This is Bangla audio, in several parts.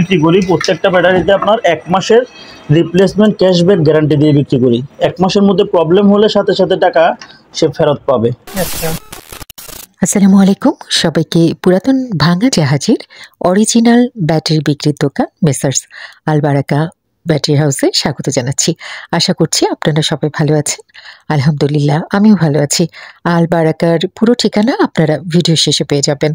বিক্রি করি প্রত্যেকটা ব্যাটারিতে আপনার 1 মাসের রিপ্লেসমেন্ট ক্যাশব্যাক গ্যারান্টি দিয়ে বিক্রি করি। 1 মাসের মধ্যে প্রবলেম হলে সাথে সাথে টাকা সে ফেরত পাবে। আচ্ছা, আসসালামু আলাইকুম সবাইকে। পুরাতন ভাঙা জাহাজের অরিজিনাল ব্যাটারি বিক্রির দোকান মেসার্স আল বারাকা ব্যাটারি হাউসে স্বাগত জানাচ্ছি। আশা করছি আপনারা সবাই ভালো আছেন। আলহামদুলিল্লাহ আমিও ভালো আছি। আল বারাকার পুরো ঠিকানা আপনারা ভিডিও শেষে পেয়ে যাবেন।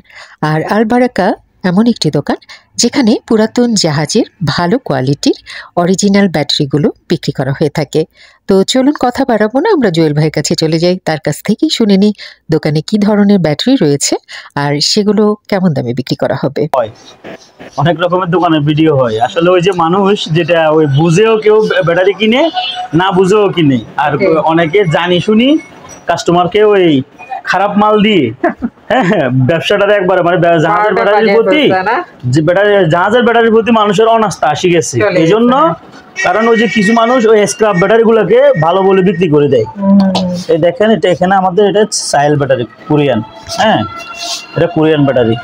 আর আল বারাকা এমন একটি দোকান যেখানে পুরাতন জাহাজের ভালো কোয়ালিটির অরিজিনাল ব্যাটারিগুলো বিক্রি করা হয়ে থাকে। তো চলুন কথা বাড়াবো না, আমরা জুয়েল ভাইয়ের কাছে চলে যাই, তার কাছ থেকেই শুনে নিই দোকানে কি ধরনের ব্যাটারি রয়েছে আর সেগুলো কেমন দামে বিক্রি করা হবে। অনেক রকমের দোকানের ভিডিও হয়, আসলে ওই যে মানুষ যেটা ওই বুঝেও কেউ ব্যাটারি কিনে, না বুঝেও কিনে, আর অনেকে জানি শুনি কাস্টমারকে ওই খারাপ মাল দিয়ে হ্যাঁ ব্যবসাটার একবারে মানে জাহাজের ব্যাটারির প্রতি মানুষের অনাস্থা আসি গেছে। এই জন্য কারণ ওই যে কিছু মানুষ ওই স্ক্র্যাপ ব্যাটারি গুলোকে ভালো বলে বিক্রি করে দেয়। এই দেখেন এটা এখানে আমাদের এটা সাইল ব্যাটারি কোরিয়ান, হ্যাঁ এটা কোরিয়ান ব্যাটারি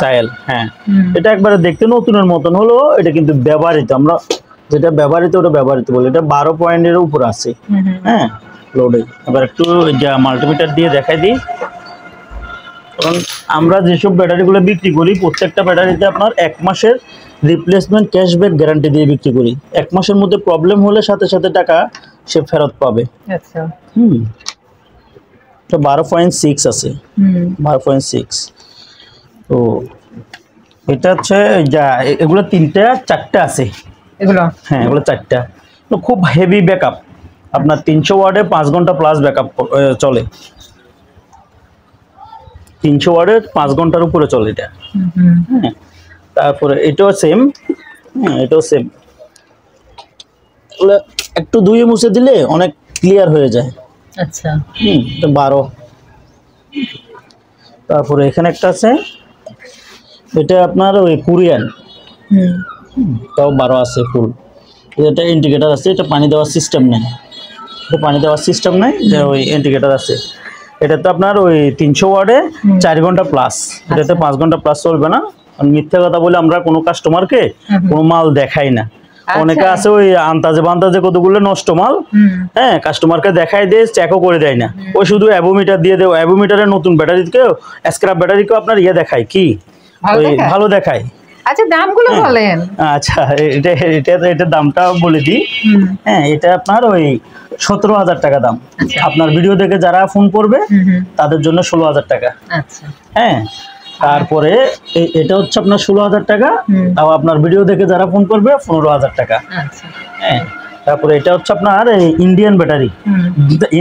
সাইল, হ্যাঁ এটা একবারে দেখতে নতুনের মতন হলো, এটা কিন্তু ব্যবহৃত, আমরা যেটা ব্যবহৃত ওটা ব্যবহৃত বলি। এটা 12 পয়েন্টের উপর আছে, হ্যাঁ লোডে। এবার একটু মাল্টিমিটার দিয়ে দেখাই দিই। কারণ আমরা যেসব ব্যাটারিগুলো বিক্রি করি প্রত্যেকটা ব্যাটারিতে আপনার 1 মাসের রিপ্লেসমেন্ট ক্যাশব্যাক গ্যারান্টি দিয়ে বিক্রি করি। 1 মাসের মধ্যে প্রবলেম হলে সাথে সাথে টাকা সে ফেরত পাবে। আচ্ছা, তো 12.6 আছে, 12.6। তো এটা হচ্ছে যা এগুলো 3টা 4টা আছে এগুলো, হ্যাঁ এগুলো 4টা। তো খুব হেভি ব্যাকআপ, আপনার 300 ওয়াটে 5 ঘন্টা প্লাস ব্যাকআপ চলে। 300 ওয়াটের 5 ঘন্টার উপরে চলে এটা। হ্যাঁ তারপরে এটাও সেম, হ্যাঁ এটাও সেম। একটু ধুয়ে মুছে দিলে অনেক ক্লিয়ার হয়ে যায়। আচ্ছা, এটা 12। তারপরে এখানে একটা আছে, এটা আপনার ওই কোরিয়ান, তাও 12 আছে ফুল। এটা ইন্ডিকেটর আছে, এটা পানি দেওয়ার সিস্টেম নেই, এটা পানি দেওয়ার সিস্টেম নেই, যে ওই ইন্ডিকেটর আছে। এটাতে আপনার ওই 300 ওয়াটে 4 ঘন্টা প্লাস, এটাতে 5 ঘন্টা প্লাস চলবে না। মিথ্যা কথা বলে আমরা কোনো কাস্টমারকে কোনো মাল দেখাই না। অনেকে আছে ওই আন্তাজে বান্তাজে কতগুলো নষ্ট মাল, হ্যাঁ কাস্টমারকে দেখাই দিয়ে চেকও করে দেয় না, ওই শুধু অ্যাবোমিটার দিয়ে দেয়। অ্যাবোমিটারের নতুন ব্যাটারিকেও স্ক্র্যাপ ব্যাটারিকেও আপনার ইয়ে দেখায় কি ওই ভালো দেখায়। আচ্ছা দামগুলো বলেন। আচ্ছা এটার দামটা বলে দিই। হ্যাঁ এটা আপনার ওই 17,000 টাকা দাম। আপনার ভিডিও দেখে যারা ফোন করবে তাদের জন্য 16,000 টাকা। আচ্ছা, হ্যাঁ তারপরে এটা হচ্ছে আপনার 16,000 টাকা, তাও আপনার ভিডিও দেখে যারা ফোন করবে 15,000 টাকা। আচ্ছা, হ্যাঁ তারপরে এটা হচ্ছে আপনার ইন্ডিয়ান ব্যাটারি।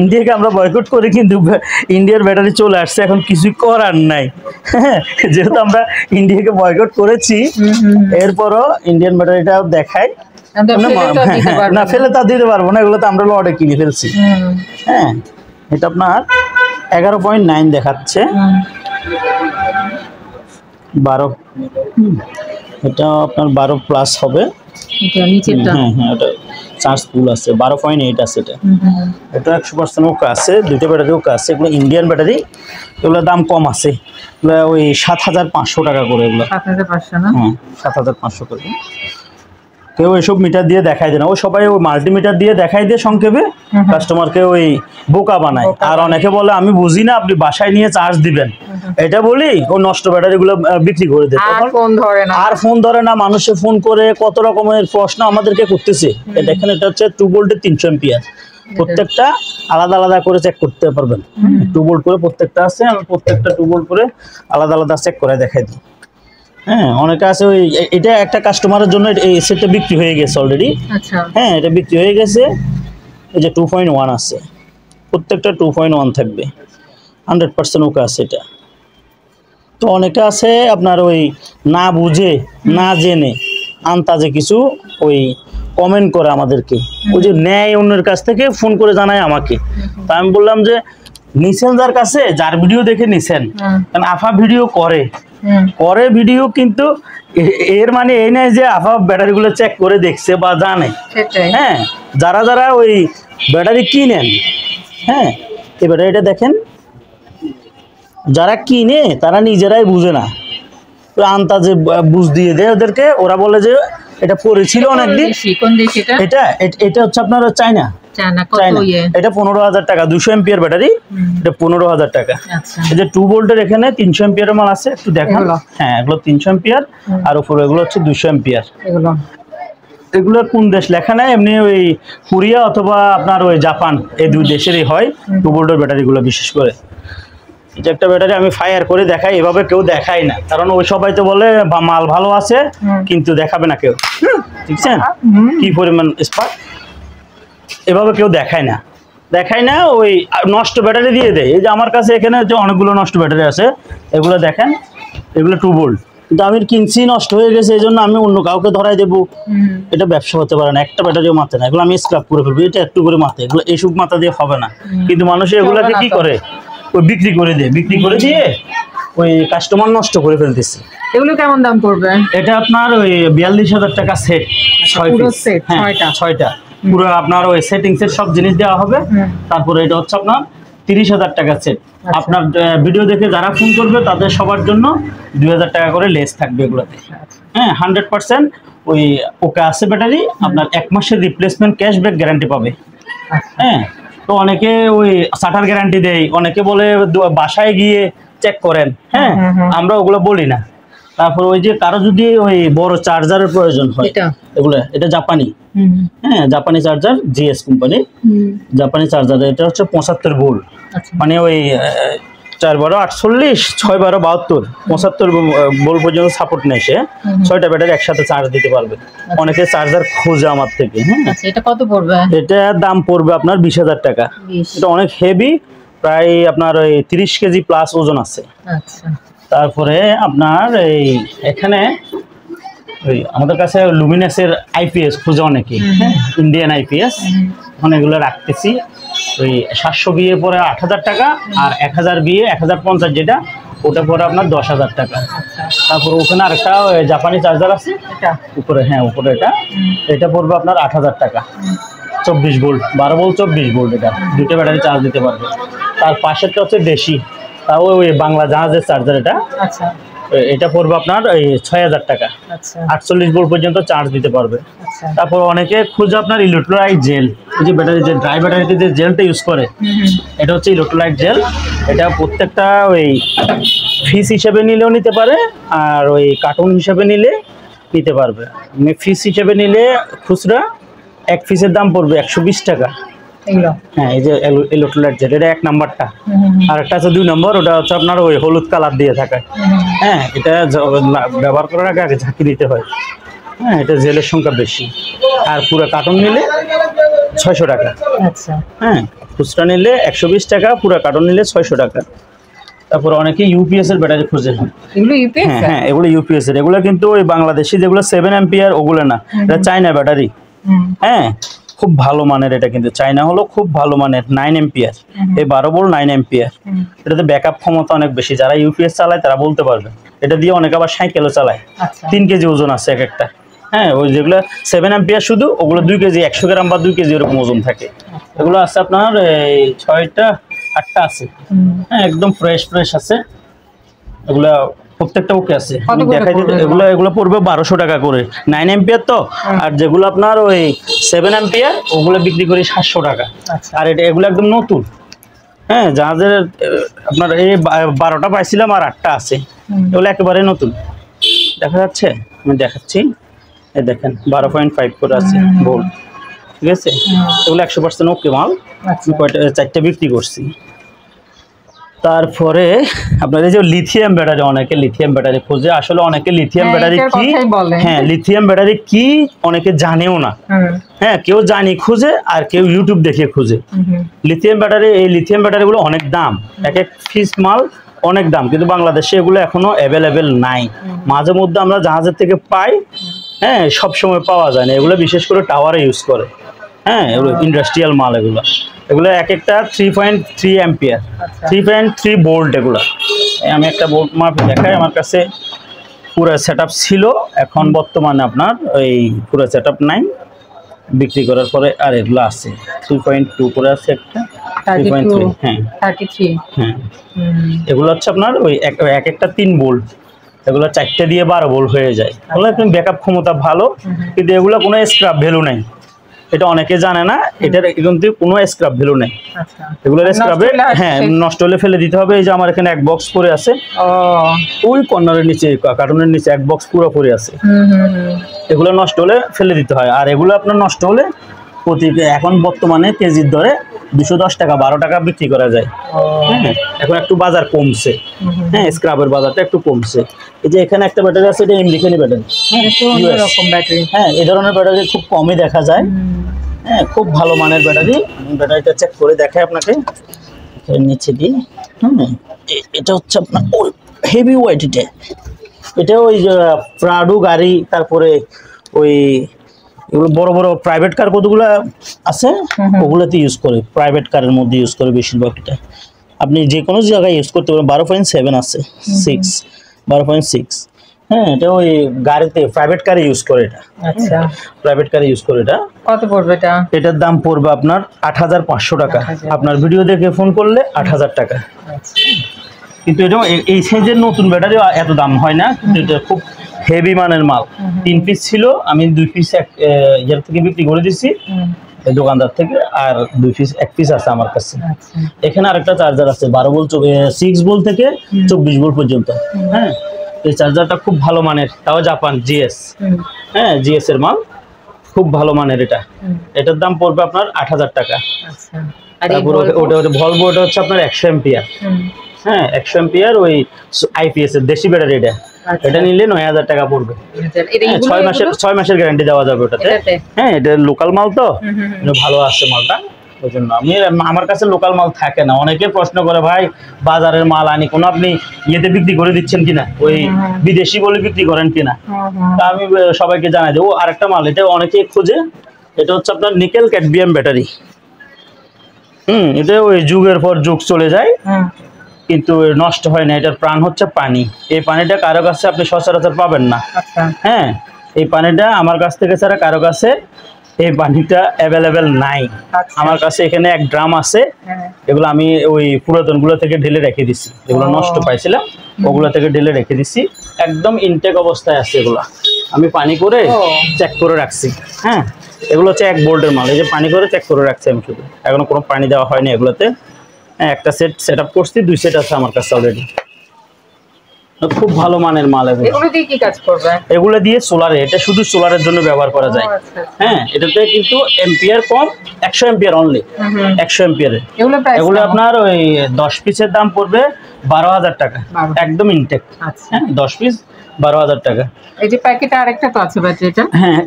ইন্ডিয়াকে আমরা বয়কট করি, কিন্তু ইন্ডিয়ার ব্যাটারি চলে আসছে, এখন কিছুই করার নাই। হ্যাঁ যেহেতু আমরা ইন্ডিয়াকে বয়কট করেছি, এরপরও ইন্ডিয়ান ব্যাটারিটা দেখাই না, ফেলে তা দিতে পারবো না, এগুলো তো আমরা লটে কিনে ফেলছি। হ্যাঁ এটা আপনার 11.9 দেখাচ্ছে, 12, এটা আপনার 12 প্লাস হবে। হ্যাঁ হ্যাঁ এটা চার্জ ফুল আছে, 12.8 আছে। এটা 100% ওকে আছে, দুইটা ব্যাটারি ওকে আছে। এগুলো ইন্ডিয়ান ব্যাটারি, এগুলোর দাম কম আছে, ওই 7,500 টাকা করে। এগুলো 7,500 না? হ্যাঁ 7,500 করে। কেউ এসব মিটার দিয়ে দেখাই দেয় না, ও সবাই ওই মাল্টিমিটার দিয়ে দেখাই দিয়ে সংক্ষেপে কাস্টমারকে ওই বোকা বানায়। আর অনেকে বলে আমি বুঝি না, আপনি বাসায় নিয়ে চার্জ দিবেন, এটা বলি ও নষ্ট ব্যাটারিগুলো বিক্রি করে দেয়। আর ফোন ধরে না, মানুষে ফোন করে কত রকমের প্রশ্ন আমাদেরকে করতেছে। দেখেন এটা হচ্ছে 2 ভোল্টের 300 এম্পিয়ার, প্রত্যেকটা আলাদা আলাদা করে চেক করতে পারবেন। 2 ভোল্ট করে প্রত্যেকটা আছে, আমি প্রত্যেকটা 2 ভোল্ট করে আলাদা আলাদা চেক করে দেখাই দিই। হ্যাঁ অনেকে আছে ওই এটা একটা কাস্টমারের জন্য এই সেটটা বিক্রি হয়ে গেছে অলরেডি। আচ্ছা, হ্যাঁ এটা বিক্রি হয়ে গেছে। এই যে 2.1 আছে, প্রত্যেকটা 2.1 থাকবে, 100% ওকে আছে এটা। তো অনেকে আছে আপনার ওই না বুঝে না জেনে আন্তাজে কিছু ওই কমেন্ট করে আমাদেরকে, ওই যে নেয় অন্যের কাছ থেকে ফোন করে জানায় আমাকে। তা আমি বললাম যে নিছেন যার কাছে, যার ভিডিও দেখে নিছেন, কারণ আফা ভিডিও করে ভিডিও, কিন্তু এর মানে এই নয় যে আফা ব্যাটারিগুলো চেক করে দেখছে বা জানে। হ্যাঁ যারা যারা ওই ব্যাটারি কিনেন, হ্যাঁ এই ব্যাটারিটা দেখেন, যারা কিনে তারা নিজেরাই বুঝে না, আন্তাজে বুঝ দিয়ে দেয় ওদেরকে। ওরা বলে যে এটা পড়েছিল অনেকদিন। কোন দেশ এটা? এটা হচ্ছে আপনার চায়না। এটা 15,000 টাকা, 200 এম্পিয়ার ব্যাটারি, এটা 15,000 টাকা। এই যে 2 ভোল্টের এখানে 300 এম্পিয়ারের মাল আছে, একটু দেখেন। হ্যাঁ, এগুলো 300 এম্পিয়ার আর উপরে এগুলো হচ্ছে 200 এম্পিয়ার। এগুলো কোন দেশ লেখা নাই, এমনি ওই কোরিয়া অথবা আপনার ওই জাপান, এই দুই দেশেরই হয় 2 ভোল্টের ব্যাটারিগুলো বিশেষ করে। এটা একটা ব্যাটারি আমি ফায়ার করে দেখাই, এভাবে কেউ দেখায় না, কারণ ওই সবাই তো বলে মাল ভালো আছে কিন্তু দেখাবে না কেউ, ঠিক আছে? কি পরিমাণ স্পার্ক, এভাবে কেউ দেখায় না, ওই নষ্ট ব্যাটারি দিয়ে দেয়। এই যে আমার কাছে এখানে যে অনেকগুলো নষ্ট ব্যাটারি আছে, এগুলো দেখেন, এগুলো 2 ভোল্ট, কিন্তু আমি কিনছি নষ্ট হয়ে গেছে, এই জন্য আমি অন্য কাউকে ধরাই দেবো। এটা ব্যবসা হতে পারে না, একটা ব্যাটারিও মাতে না, এগুলো আমি স্ক্র্যাপ করে ফেলবো। এটা একটু করে মাতে, এগুলো এইসব মাথা দিয়ে হবে না। কিন্তু মানুষ এগুলাকে কি করে, ওই বিক্রি করে দিয়ে ওই কাস্টমার নষ্ট করে ফেলতেছে। এগুলো কেমন দাম পড়বে? এটা আপনার ওই 42,000 টাকা সেট, 6টা পুরো আপনার ওই সেটিং সেট সব জিনিস দেওয়া হবে। তারপরে এটা হচ্ছে আপনার 30,000 টাকা সেট। আপনার ভিডিও দেখে যারা ফোন করবে তাদের সবার জন্য 2,000 টাকা করে লেস থাকবে এগুলোতে। হ্যাঁ, 100% ওই ওকে আছে ব্যাটারি, আপনার 1 মাসের রিপ্লেসমেন্ট ক্যাশব্যাক গ্যারান্টি পাবে। হ্যাঁ, তো অনেকে ওই 60 গ্যারান্টি দেয়, অনেকে বলে বাসায় গিয়ে চেক করেন। হ্যাঁ, আমরা ওগুলো বলি না। তারপর ওই যে কারো যদি ওই বড় চার্জারের প্রয়োজন হয়, এটা জাপানি। হ্যাঁ, জাপানি চার্জার, জিএস কোম্পানি জাপানি চার্জার। এটা হচ্ছে 75 ভোল্ট, মানে ওই 4/48, 6/72, 75 ভোল্ট পর্যন্ত সাপোর্ট নেয় সে। 6টা ব্যাটারি একসাথে চার্জ দিতে পারবে। অনেকে চার্জার খোঁজে আমার থেকে। হ্যাঁ, এটা কত পড়বে? এটা দাম পড়বে আপনার 20,000 টাকা। এটা অনেক হেভি, প্রায় আপনার ওই 30 কেজি প্লাস ওজন আছে। তারপরে আপনার এই এখানে ওই আমাদের কাছে লুমিনাসের আইপিএস খুঁজে অনেকে, হ্যাঁ, ইন্ডিয়ান আইপিএস, এখন এগুলো রাখতেছি। ওই 700 বিয়ে পরে 8,000 টাকা, আর 1000 বিয়ে 1050, যেটা ওটা পরে আপনার 10,000 টাকা। তারপর ওখানে আরেকটা জাপানি চার্জার আছে উপরে। হ্যাঁ, উপরে এটা পড়বে আপনার 8,000 টাকা, 24 ভোল্ট, 12 ভোল্ট 24 ভোল্ট। এটা 2টা ব্যাটারি চার্জ দিতে পারবে। তার পাশেরটা হচ্ছে দেশি, তাও ওই বাংলা জাহাজের চার্জার। এটা পড়বে আপনার ওই 6,000 টাকা, 48 ভোল্ট পর্যন্ত চার্জ দিতে পারবে। তারপর অনেকে খুঁজে আপনার ইলেকট্রোলাইট জেল, এই যে ব্যাটারি, যে ড্রাই ব্যাটারিতে যে জেলটা ইউজ করে, এটা হচ্ছে ইলেকট্রোলাইট জেল। এটা প্রত্যেকটা ওই ফিস হিসেবে নিলেও নিতে পারে, আর ওই কার্টুন হিসেবে নিতে পারবে। ফিস হিসেবে নিলে খুচরা 1 পিসের দাম পড়বে 120 টাকা। হ্যাঁ, এই যে ইলেকট্রোলাইট জেল, এটা 1 নাম্বারটা। আর একটা আছে 2 নম্বর, ওটা হচ্ছে আপনার ওই হলুদ কালার দিয়ে থাকে। হ্যাঁ, এটা ব্যবহার করার আগে ঝাঁকি দিতে হয়। হ্যাঁ, এটা জেলের সংখ্যা বেশি। আর পুরো কার্টুন নিলে 600 টাকা। হ্যাঁ, খুচরা নিলে 120 টাকা, পুরো কার্টুন নিলে 600 টাকা। তারপর অনেকে ইউপিএস এর ব্যাটারি খুঁজে। হ্যাঁ, এগুলো ইউপিএস এর। এগুলো কিন্তু ওই বাংলাদেশি যেগুলো 7 এম্পিয়ার, ওগুলো না, এটা চায়না ব্যাটারি। হ্যাঁ, খুব ভালো মানের। এটা কিন্তু চায়না হলো খুব ভালো মানের, 9 এম্পিয়ার, এই 12 ভোল্ট 9 এম্পিয়ার। এটাতে ব্যাকআপ ক্ষমতা অনেক বেশি, যারা ইউপিএস চালায় তারা বলতে পারবে। এটা দিয়ে অনেকে আবার সাইকেলও চালায়। 3 কেজি ওজন আছে এক একটা। হ্যাঁ, ওই যেগুলো 7 এম্পিয়ার শুধু, ওগুলো 2 কেজি, 100 গ্রাম বা 2 কেজি এরকম ওজন থাকে। এগুলো আছে আপনার এই 6টা 8টা আছে। হ্যাঁ, একদম ফ্রেশ আছে এগুলা, প্রত্যেকটা ওকে আছে। দেখাই দিতে, এগুলো পড়বে 1200 টাকা করে, 9 এম্পিয়ার তো। আর যেগুলো আপনার ওই 7 এম্পিয়ার, ওগুলো বিক্রি করি 700 টাকা। আর এগুলো একদম নতুন। হ্যাঁ, জাহাজের আপনার এই 12টা পাইছিলাম, আর 8টা আছে। এগুলো একেবারে নতুন, দেখা যাচ্ছে, আমি দেখাচ্ছি। এই দেখেন 12.5 করে আছে ভোল্ট, ঠিক আছে। এগুলো 100% ওকে মাল। 4টা বিক্রি করছি। তারপরে আপনার এই যে লিথিয়াম ব্যাটারি, অনেকে লিথিয়াম ব্যাটারি খোঁজে। আসলে অনেকে লিথিয়াম ব্যাটারি কি, হ্যাঁ, লিথিয়াম ব্যাটারি কি অনেকে জানেও না। হ্যাঁ, কেউ জানি খুঁজে, আর কেউ ইউটিউব দেখে খুঁজে। লিথিয়াম ব্যাটারি, এই লিথিয়াম ব্যাটারিগুলো অনেক দাম, এক পিস মাল অনেক দাম, কিন্তু বাংলাদেশে এগুলো এখনো অ্যাভেলেবেল নাই। মাঝে মধ্যে আমরা জাহাজের থেকে পাই। হ্যাঁ, সব সময় পাওয়া যায় না। এগুলো বিশেষ করে টাওয়ারে ইউজ করে। হ্যাঁ, এগুলো ইন্ডাস্ট্রিয়াল মাল। এগুলো এক একটা 3.3 এম্পিয়ার, 3.3 ভোল্ট। এগুলো আমি একটা ভোল্ট মাপ দেখাই। আমার কাছে পুরো সেটআপ ছিল, এখন বর্তমানে আপনার ওই পুরো সেটআপ নাই, বিক্রি করার পরে। আর এগুলো আছে 3.2 করে আছে একটা, 3.3। হ্যাঁ, 33। হ্যাঁ, এগুলো হচ্ছে আপনার ওই এক একটা 3 ভোল্ট। এগুলো 4টে দিয়ে 12 ভোল্ট হয়ে যায়। এগুলো কিন্তু ব্যাকআপ ক্ষমতা ভালো, কিন্তু এগুলো কোনো স্ক্র্যাপ ভ্যালু নাই, এটা অনেকে জানে না, এটার কিন্তু কোনো স্ক্র্যাপ ভ্যালু নেই। এগুলো স্ক্র্যাপে হ্যাঁ নষ্ট হলে ফেলে দিতে হবে। এই যে আমার এখানে এক বক্স পড়ে আছে, ওই কর্নারের নিচে কার্টুনের নিচে এক বক্স পুরো পড়ে আছে, এগুলো নষ্ট হলে ফেলে দিতে হয়। আর এগুলো আপনার নষ্ট হলে এখন বর্তমানে কেজির দরে 210 টাকা 12 টাকা বিক্রি করা যায়। হ্যাঁ এখন একটু বাজার কমছে, হ্যাঁ স্ক্র্যাপের বাজারটা একটু কমছে। এই যে এখানে একটা ব্যাটারি আছে, এটা আমেরিকান ব্যাটারি, হ্যাঁ এই ধরনের ব্যাটারি খুব কমই দেখা যায়। হ্যাঁ খুব ভালো মানের ব্যাটারি, ব্যাটারিটা চেক করে দেখাই আপনাকে নিচে দিয়ে। এটা হচ্ছে আপনার হেভি ওয়েট, এটা ওই যে প্রাডো গাড়ি, তারপরে ওই এগুলো বড় বড় প্রাইভেট কার কতগুলো আছে ওগুলোতে ইউজ করে, প্রাইভেট কারের মধ্যে ইউজ করে বেশিরভাগ। এটা আপনি যে কোনো জায়গায় ইউজ করতে পারেন। 12.7 আছে, 12.6। হ্যাঁ এটা ওই গাড়িতে প্রাইভেট কারে ইউজ করে এটা। আচ্ছা প্রাইভেট কারে ইউজ করে এটা। কত পড়বে এটা? এটার দাম পড়বে আপনার 8500 টাকা। আপনার ভিডিও দেখে ফোন করলে 8000 টাকা। কিন্তু এটা এই সাইজের নতুন ব্যাটারি এত দাম হয় না, কিন্তু এটা খুব হেভি মানের মাল। 3 পিস ছিল, আমি 2 পিস এর থেকে বিক্রি করে দিচ্ছি দোকানদার থেকে, আর 2 পিস 1 পিস আছে আমার কাছে। এখানে আরেকটা চার্জার আছে 12 ভোল্ট 6 ভোল্ট থেকে 24 ভোল্ট পর্যন্ত। হ্যাঁ এই চার্জারটা খুব ভালো মানের, তাও জাপান জিএস। হ্যাঁ জিএস এর মাল, খুব ভালো মানের এটা। এটার দাম পড়বে আপনার 8000 টাকা। তারপর ওটা ভলভো, ওটা হচ্ছে আপনার 100 এম্পিয়ার। হ্যাঁ 100 এম্পিয়ার ওই আইপিএস এর দেশি ব্যাটারি। এটা নিলে 9000 টাকা পড়বে। 6 মাসের গ্যারান্টি দেওয়া যাবে ওটাতে। হ্যাঁ এটা লোকাল মাল তো, ভালো আছে মালটা, ওই জন্য আমার কাছে লোকাল মাল থাকে না। অনেকে প্রশ্ন করে ভাই বাজারের মাল আনি কোনো আপনি ইয়েতে বিক্রি করে দিচ্ছেন কিনা, ওই বিদেশি বলে বিক্রি করেন কিনা। তা আমি সবাইকে জানাই দেবো। আরেকটা মাল এটা অনেকে খোঁজে, এটা হচ্ছে আপনার নিকেল ক্যাডমিয়াম ব্যাটারি। এটা ওই যুগের পর যুগ চলে যায়, কিন্তু নষ্ট হয় না। এটার প্রাণ হচ্ছে পানি। এই পানিটা কারো কাছে আপনি সচরাচর পাবেন না। হ্যাঁ এই পানিটা আমার কাছ থেকে ছাড়া কারো কাছে এই পানিটা অ্যাভেলেবেল নাই। আমার কাছে এখানে এক ড্রাম আছে, এগুলো আমি ওই পুরাতনগুলো থেকে ঢেলে রেখে দিচ্ছি, এগুলো নষ্ট পাইছিলাম ওগুলো থেকে ঢেলে রেখে দিচ্ছি, একদম ইনটেক অবস্থায় আছে। এগুলো আমি পানি করে চেক করে রাখছি। হ্যাঁ এগুলো হচ্ছে 1 ভোল্টের মাল, এই যে পানি করে চেক করে রাখছি আমি, শুধু এখনো কোনো পানি দেওয়া হয়নি এগুলোতে। হ্যাঁ একটা সেট আপ করছি, 2 সেট আছে আমার কাছে অলরেডি। খুব ভালো মানের মাল। এগুলো দিয়ে কি কাজ করবে? এগুলো দিয়ে সোলারে, এটা শুধু সোলারের জন্য ব্যবহার করা যায়। হ্যাঁ এটাতে কিন্তু এম্পিয়ার কম, 100 এম্পিয়ার অনলি, 100 এম্পিয়ারের। এগুলো আপনার ওই 10 পিসের দাম পড়বে 12000 টাকা, একদম ইনটেক। হ্যাঁ 10 পিস 12000 টাকা। এই যে প্যাকেটে আরেকটা তো আছে ব্যাটারিটা। হ্যাঁ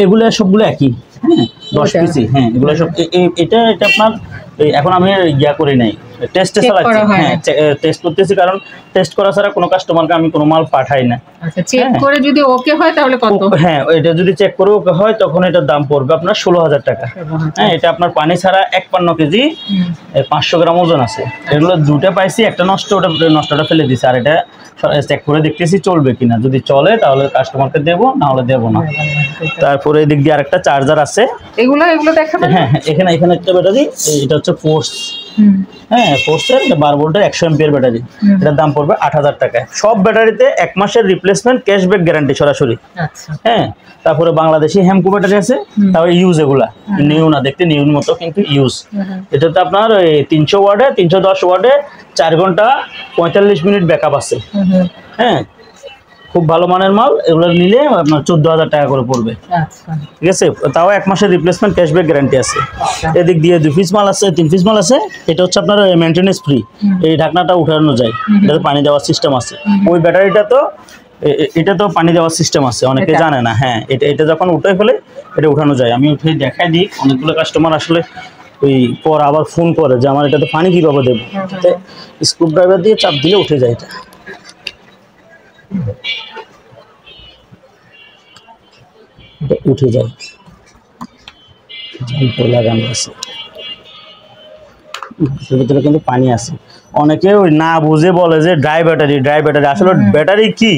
এগুলো সবগুলো একই। হ্যাঁ 10 পিসই। হ্যাঁ এগুলো সব এটা আপনার এখন আমি ইয়া করি নাই, টেস্টে চালাচ্ছি। হ্যাঁ টেস্ট করতেছি, কারণ টেস্ট করা ছাড়া কোনো কাস্টমারকে আমি কোনো মাল পাঠাই না। আচ্ছা চেক করে যদি ওকে হয় তাহলে কত? হ্যাঁ এটা যদি চেক করে ওকে হয় তখন এটার দাম পড়বে আপনার 16000 টাকা। হ্যাঁ এটা আপনার পানি ছাড়া 51 কেজি 500 গ্রাম ওজন আছে। এগুলো 2টা পাইছি, একটা নষ্ট, ওটা নষ্টটা ফেলে দিছি, আর এটা চেক করে দেখতেছি চলবে কিনা। যদি চলে তাহলে কাস্টমারকে দেবো, না হলে দেবো না। তারপরে এদিক দিয়ে আরেকটা চার্জার আছে, এগুলো দেখাবেন। হ্যাঁ এখানে একটা ব্যাটারি, এটা হচ্ছে ফোর্স। হ্যাঁ ফোর্সের 12 ভোল্টের 100 এম্পিয়ার ব্যাটারি, এটার দাম পড়বে 8000 টাকায়। সব ব্যাটারিতে 1 মাসের রিপ্লেসমেন্ট ক্যাশব্যাক গ্যারান্টি সরাসরি। হ্যাঁ তারপরে বাংলাদেশি হেমকো ব্যাটারি আছে, তারপরে ইউজ, এগুলা নিউ না, দেখতে নিউর মতো কিন্তু ইউজ। এটাতে আপনার ওই 300 ওয়াটে 310 ওয়াটে 4 ঘন্টা 45 মিনিট ব্যাকআপ আছে। হ্যাঁ খুব ভালো মানের মাল। এগুলো নিলে আপনার 14000 টাকা করে পড়বে। ঠিক আছে, তাও 1 মাসের রিপ্লেসমেন্ট ক্যাশব্যাক গ্যারান্টি আছে। এদিক দিয়ে 2 পিস মাল আছে, 3 পিস মাল আছে। এটা হচ্ছে আপনার মেনটেনেন্স ফ্রি, এই ঢাকনাটা উঠানো যায়, এটাতে পানি দেওয়ার সিস্টেম আছে। ওই ব্যাটারিটা তো এটা তো পানি দেওয়ার সিস্টেম আছে, অনেকে জানে না। হ্যাঁ এটা যখন উঠে ফেলে এটা উঠানো যায়। আমি উঠে দেখাই দিই, অনেকগুলো কাস্টমার আসলে ওই পর আবার ফোন করে যে আমার এটাতে পানি কীভাবে দেবো। স্ক্রু ড্রাইভার দিয়ে চাপ দিলে উঠে যায়, এটা উঠে যায়, লাগানো আছে, ভিতরে কিন্তু পানি আছে। অনেকে ওই না বুঝে বলে যে ড্রাই ব্যাটারি, আসলে ব্যাটারি কি?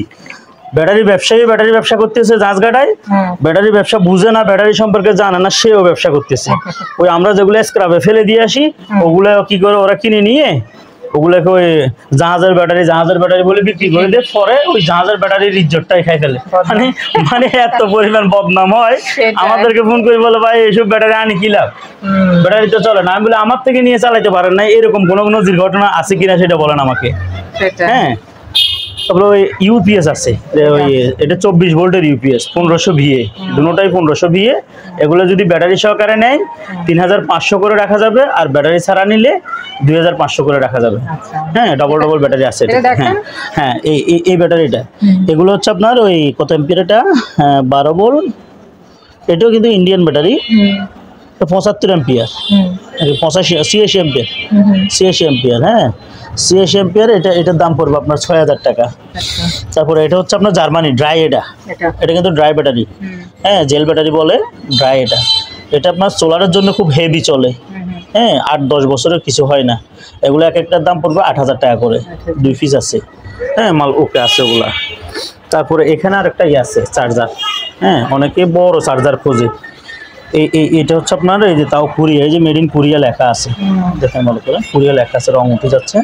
ব্যাটারি ব্যবসায়ী ব্যাটারি ব্যবসা করতেছে জাঁচগাটায়, ব্যাটারি ব্যবসা বুঝে না, ব্যাটারি সম্পর্কে জানে না, সেও ব্যবসা করতেছে। ওই আমরা যেগুলো স্ক্র্যাপে ফেলে দিয়ে আসি, ওগুলো কি করে ওরা কিনে নিয়ে ওগুলোকে ওই জাহাজের ব্যাটারি বলে বিক্রি করে দিয়ে পরে ওই জাহাজের ব্যাটারির ইজ্জতটাই খাই ফেলে। মানে মানে এত পরিমাণ বদনাম হয়, আমাদেরকে ফোন করে বলে ভাই এইসব ব্যাটারি আনি কি লাভ, ব্যাটারি তো চলে না। আমি বলে আমার থেকে নিয়ে চালাইতে পারেন না, এরকম কোনো নজির ঘটনা আছে কিনা সেটা বলেন আমাকে। হ্যাঁ, তারপরে ওই ইউপিএস আছে, ওই এটা 24 ভোল্টের ইউপিএস 1500 ভিএ, দুটোটাই 1500 ভিএ। এগুলো যদি ব্যাটারি সহকারে নেয় 3500 করে রাখা যাবে, আর ব্যাটারি ছাড়া নিলে 2500 করে রাখা যাবে। হ্যাঁ, ডবল ব্যাটারি আছে এটা। হ্যাঁ হ্যাঁ, এই ব্যাটারিটা, এগুলো হচ্ছে আপনার ওই কত এম্পিয়ার, এটা 12 ভোল্ট, এটাও কিন্তু Indian battery, 75 ampere, 86 ampere, 86 ampere. হ্যাঁ, 86 এম্পিয়ার, এটার দাম পড়বে আপনার 6000 টাকা। তারপরে এটা হচ্ছে আপনার জার্মানি ড্রাই, এটা কিন্তু ড্রাই ব্যাটারি। হ্যাঁ, জেল ব্যাটারি বলে, ড্রাই। এটা আপনার সোলারের জন্য খুব হেভি চলে। হ্যাঁ, 8-10 বছরের কিছু হয় না। এগুলো এক একটার দাম পড়বে 8000 টাকা করে, 2 পিস আছে। হ্যাঁ, মাল ওকে আছে ওগুলা। তারপরে এখানে আর একটা আছে চার্জার। হ্যাঁ, অনেকে বড় চার্জার খোঁজে। এটা হচ্ছে আপনার এই যে তাও কোরিয়া, এই যে মেড ইন কোরিয়া লেখা আছে, দেখেন ভালো করে, কোরিয়া লেখা আছে, রং উঠে যাচ্ছে।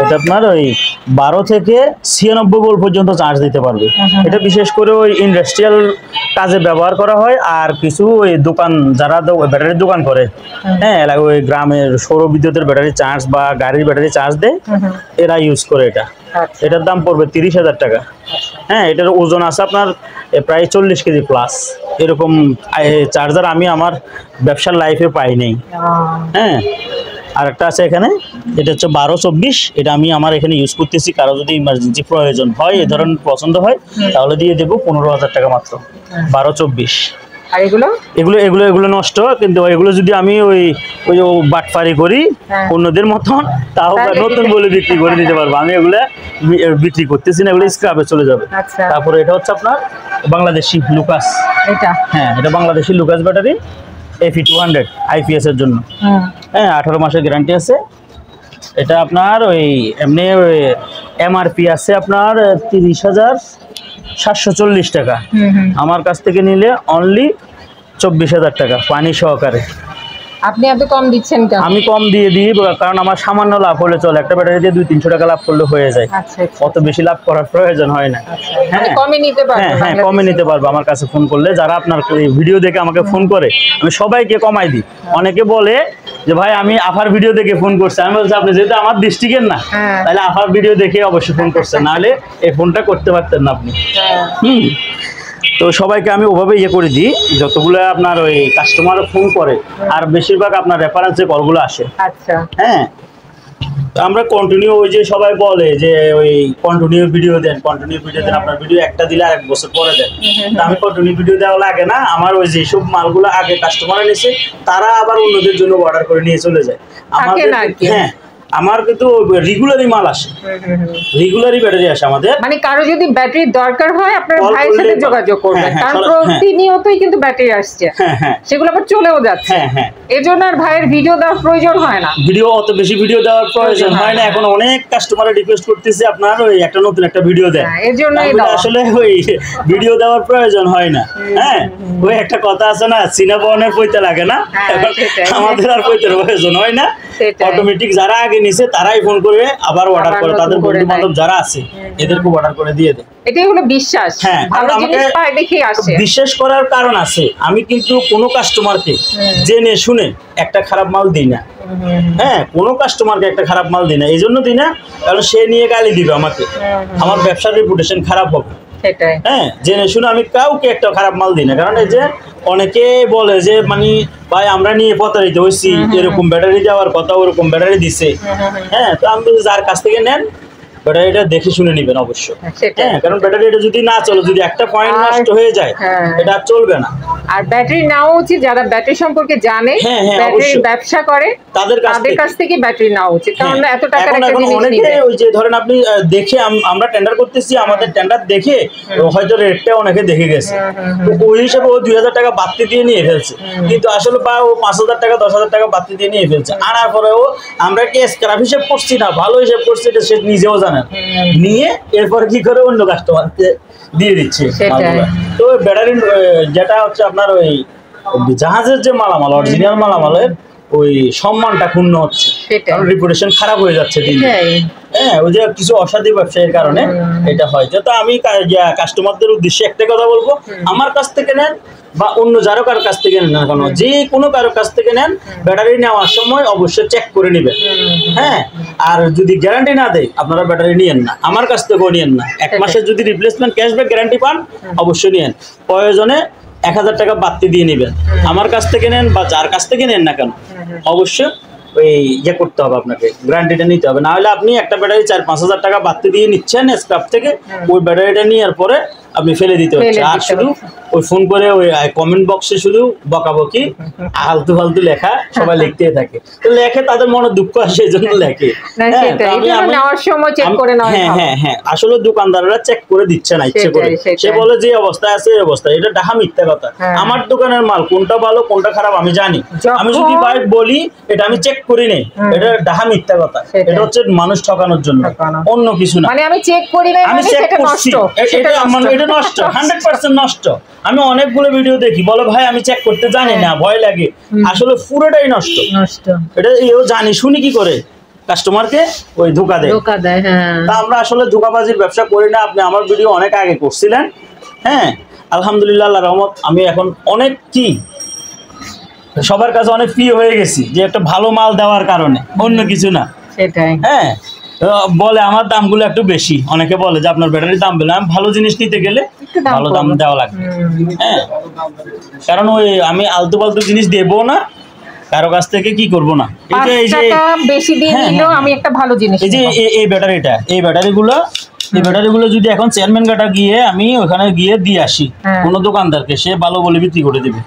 এটা আপনার ওই 12 থেকে 96 ভোল্ট পর্যন্ত চার্জ দিতে পারবে। এটা বিশেষ করে ওই ইন্ডাস্ট্রিয়াল কাজে ব্যবহার করা হয়, আর কিছু ওই দোকান যারা ব্যাটারির দোকান করে, হ্যাঁ, এলাকায় ওই গ্রামের সৌর বিদ্যুতের ব্যাটারি চার্জ বা গাড়ির ব্যাটারি চার্জ দেয়, এরা ইউজ করে এটা। এটার দাম পড়বে 30,000 টাকা। হ্যাঁ, এটার ওজন আছে আপনার প্রায় 40 কেজি প্লাস। এরকম চার্জার আমি আমার ব্যবসার লাইফে পাই নাই। হ্যাঁ, আর একটা আছে এখানে, এটা হচ্ছে 12-24, এটা আমি আমার এখানে ইউজ করতেছি। কারো যদি ইমার্জেন্সি প্রয়োজন হয়, এ ধরনের পছন্দ হয়, তাহলে দিয়ে দেবো 15,000 টাকা মাত্র, 12-24। আর এগুলো নষ্ট, কিন্তু এগুলো যদি আমি ওই বাটফারি করি অন্যদের মতন, তাও নতুন বলে বিক্রি করে দিতে পারবো। আমি এগুলো বিক্রি করতেছি না, এগুলো স্ক্র্যাপে চলে যাবে। তারপরে এটা হচ্ছে আপনার বাংলাদেশি লুকাস, হ্যাঁ, এটা Bangladeshi Lucas battery, FE200 IPS এর জন্য। হ্যাঁ, 18 মাসের গ্যারান্টি আছে। এটা আপনার ওই এমনি MRP আছে আপনার 30,740 টাকা। আমার কাছ থেকে নিলে অনলি 24,000 টাকা পানি সহকারে। আপনি এত কম দিচ্ছেন কেন? আমি কম দিয়ে দিই কারণ আমার সামান্য লাভ হলে চলে। একটা ব্যাটারি দিয়ে 200-300 টাকা লাভ করলে হয়ে যায়। অত বেশি লাভ করার প্রয়োজন হয় না। হ্যাঁ, কমে নিতে পারবো। হ্যাঁ, কমে নিতে পারবো। আমার কাছে ফোন করলে, যারা আপনার ভিডিও দেখে আমাকে ফোন করে, আমি সবাইকে কমাই দিই। অনেকে বলে যে ভাই আমি আফার ভিডিও দেখে ফোন করছি। আমি বলছি আপনি যেহেতু আমার ডিস্ট্রিক্টের না, তাহলে আফার ভিডিও দেখে অবশ্যই ফোন করছেন, নাহলে এই ফোনটা করতে পারতেন না আপনি। তো সবাইকে আমি ওভাবে করে দিই, যতগুলো আপনার ওই কাস্টমার ফোন করে, আর বেশিরভাগ আপনার রেফারেন্সে কলগুলো আসে। আচ্ছা, হ্যাঁ, আমরা কন্টিনিউ ওই যে সবাই বলে যে ওই কন্টিনিউ ভিডিও দেন, আপনার ভিডিও একটা দিলে আর 1 বছর পরে দেন। আমি কন্টিনিউ ভিডিও দেওয়া লাগে না। আমার ওই যেসব মালগুলো আগে কাস্টমার নিছে, তারা আবার অন্যদের জন্য অর্ডার করে নিয়ে চলে যায়। হ্যাঁ, আমার কিন্তু রেগুলারই মাল আসে, রেগুলারই ব্যাটারি আসে আমাদের। মানে কারো যদি ব্যাটারি দরকার হয় আপনার ভাইয়ের সাথে যোগাযোগ করবেন, কারণ প্রতিনিয়তই কিন্তু ব্যাটারি আসছে, সেগুলো আবার চলেও যাচ্ছে। এজন্য আর ভাইয়ের ভিডিও দেওয়ার প্রয়োজন হয় না। অত বেশি ভিডিও দেওয়ার প্রয়োজন হয় না। এখন অনেক কাস্টমার রিকোয়েস্ট করতেছে আপনার ওই একটা নতুন একটা ভিডিও দেন, এজন্যই আসলে ওই ভিডিও দেওয়ার প্রয়োজন হয় না। হ্যাঁ, ওই একটা কথা আছে না, সিনাবনের পইতে লাগে না, আমাদের আর পইতের প্রয়োজন হয় না। অটোমেটিক যারা আগে নিছে তারাই ফোন করে আবার অর্ডার করে, তাদের বন্ধু বান্ধব যারা আছে এদেরকে অর্ডার করে দিয়ে দেয়। এটাই হলো বিশ্বাস। হ্যাঁ, ভালো জিনিস পায় দেখেই আসে। বিশ্বাস করার কারণ আছে। আমি কিন্তু কোনো কাস্টমারকে জেনে শুনে একটা খারাপ মাল দিই না। হ্যাঁ, কোনো কাস্টমারকে একটা খারাপ মাল দিই না। এই জন্য দিই না কারণ সে নিয়ে গালি দিবে আমাকে, আমার ব্যবসার রেপুটেশন খারাপ হবে। হ্যাঁ, জেনে শুনে আমি কাউকে একটা খারাপ মাল দিই না। কারণ এই যে অনেকে বলে যে মানে ভাই আমরা নিয়ে প্রতারিত হয়েছি, এরকম ব্যাটারি দেওয়ার কথা, ওরকম ব্যাটারি দিছে। হ্যাঁ, তো আমি যার কাছ থেকে নেন ব্যাটারিটা দেখে শুনে নেবেন অবশ্যই। হ্যাঁ, কারণ ব্যাটারিটা যদি না চলে, যদি একটা পয়েন্ট নষ্ট হয়ে যায়, এটা চলবে না। আর ব্যাটারি নেওয়া উচিত যারা ব্যাটারি সম্পর্কে জানে, ব্যাটারি ব্যবসা করে, তাদের কাছ থেকে ব্যাটারি নেওয়া উচিত। কারণ এত টাকার একটা জিনিস অনেকে ওই যে ধরেন আপনি দেখে, আমরা টেন্ডার করতেছি, আমাদের টেন্ডার দেখে হয়তো রেটটা অনেকে দেখে গেছে, তো ওই হিসেবে ও 2,000 টাকা বাড়তি দিয়ে নিয়ে ফেলছে। কিন্তু আসলে বা ও 5,000 টাকা 10,000 টাকা বাড়তি দিয়ে নিয়ে ফেলছে। আনার পরেও আমরা কি স্ক্র্যাপ হিসেব করছি না, ভালো হিসেব করছি, এটা সে নিজেও জানে নিয়ে এরপর কি করে অন্য কাস্টমারকে দিয়ে দিচ্ছে। তো ব্যাটারি যেটা হচ্ছে আপনার ওই জাহাজের যে মালামাল, অরিজিনাল মালামালের ওই সম্মানটা ক্ষুণ্ণ হচ্ছে, কারণ রেপুটেশন খারাপ হয়ে যাচ্ছে দিন। হ্যাঁ, ওই যে কিছু অসাধু ব্যবসায়ীর কারণে এটা হয়। তো আমি কাস্টমারদের উদ্দেশ্যে একটা কথা বলবো, আমার কাছ থেকে নেন বা অন্য যারো কারোর কাছ থেকে নেন না কেন, যে কোনো কারোর কাছ থেকে নেন, ব্যাটারি নেওয়ার সময় অবশ্যই চেক করে নেবেন। হ্যাঁ, আর যদি গ্যারান্টি না দেয় আপনারা ব্যাটারি নিয়েন না, আমার কাছ থেকেও নিয়েন না। 1 মাসের যদি রিপ্লেসমেন্ট ক্যাশব্যাক গ্যারান্টি পান অবশ্যই নিয়েন, প্রয়োজনে 1000 টাকা বাড়তি দিয়ে নেবেন। আমার কাছ থেকে নেন বা যার কাছ থেকে নেন না কেন, অবশ্যই ওই ইয়ে করতে হবে, আপনাকে গ্যারান্টিটা নিতে হবে। না হলে আপনি একটা ব্যাটারি 4-5 হাজার টাকা বাড়তি দিয়ে নিচ্ছেন স্ক্র্যাপ থেকে, ওই ব্যাটারিটা নেওয়ার পরে আপনি ফেলে দিতে হচ্ছে। আর শুধু ওই ফোন করে ওই কমেন্ট বক্সে শুধু বকাবকি আলতু ফালতু লেখা সবাই লিখতেই থাকে, তো লেখে তাদের মনে দুঃখ আসে, এই জন্য লেখে। হ্যাঁ, আসলে দোকানদাররা চেক করে দিচ্ছে না ইচ্ছে করে, সে বলে যে অবস্থায় আছে এই অবস্থায়, এটা ডাহা মিথ্যা কথা। আমার দোকানের মাল কোনটা ভালো কোনটা খারাপ আমি জানি, আমি যদি ভাই বলি এটা আমি চেক করি নেই, এটা ডাহা মিথ্যা কথা। এটা হচ্ছে মানুষ ঠকানোর জন্য, অন্য কিছু না। মানে আমি চেক করি নাই, আমি চেক করছি, এটা নষ্ট, 100% নষ্ট। আমি অনেকগুলো ভিডিও দেখি, বলে ভাই আমি চেক করতে জানি না, ভয় লাগে, আসলে পুরোটাই নষ্ট। এটা এও জানি শুনি কি করে কাস্টমারকে ওই ধোকা দেয়। তা আমরা আসলে ধোকাবাজির ব্যবসা করি না। আপনি আমার ভিডিও অনেক আগে করছিলেন। হ্যাঁ, আলহামদুলিল্লাহ, আল্লাহর রহমত, আমি এখন অনেক সবার কাছে অনেক প্রিয় হয়ে গেছি, যে একটা ভালো মাল দেওয়ার কারণে, অন্য কিছু না। হ্যাঁ, বলে আমার দামগুলো একটু বেশি, অনেকে বলে যে আপনার ব্যাটারির দাম বেশি। আমি ভালো জিনিস নিতে গেলে ভালো দাম দেওয়া লাগবে। হ্যাঁ, কারণ ওই আমি আলতু ফালতু জিনিস দেবো না কারো কাছ থেকে, কি করবো না। এই যে বেশি দিয়ে নিলেও আমি একটা ভালো জিনিস, এই যে এই ব্যাটারিগুলো যদি এখন চেয়ারম্যান ঘাটা গিয়ে আমি ওখানে গিয়ে দিয়ে আসি কোনো দোকানদারকে, সে ভালো বলে বিক্রি করে দিবে।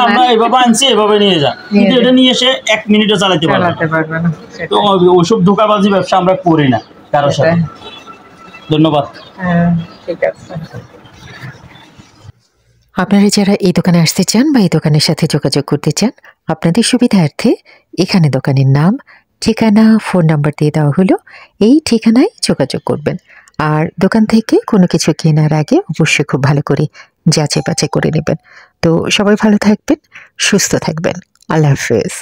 আমরা এভাবে আনছি, এভাবে নিয়ে যান, কিন্তু এটা নিয়ে এসে 1 মিনিটও চালাতে পারবে না। তো ওইসব ধোঁকাবাজি ব্যবসা আমরা করি না কারোর সাথে। ধন্যবাদ। ঠিক আছে। আপনারা যারা এই দোকানে আসতে চান বা এই দোকানের সাথে যোগাযোগ করতে চান, আপনাদের সুবিধার্থে এখানে দোকানের নাম, ঠিকানা, ফোন নাম্বার দিয়ে দেওয়া হলো। এই ঠিকানায় যোগাযোগ করবেন। আর দোকান থেকে কোনো কিছু কেনার আগে অবশ্যই খুব ভালো করে যাচাই বাছাই করে নেবেন। তো সবাই ভালো থাকবেন, সুস্থ থাকবেন। আল্লাহ হাফেজ।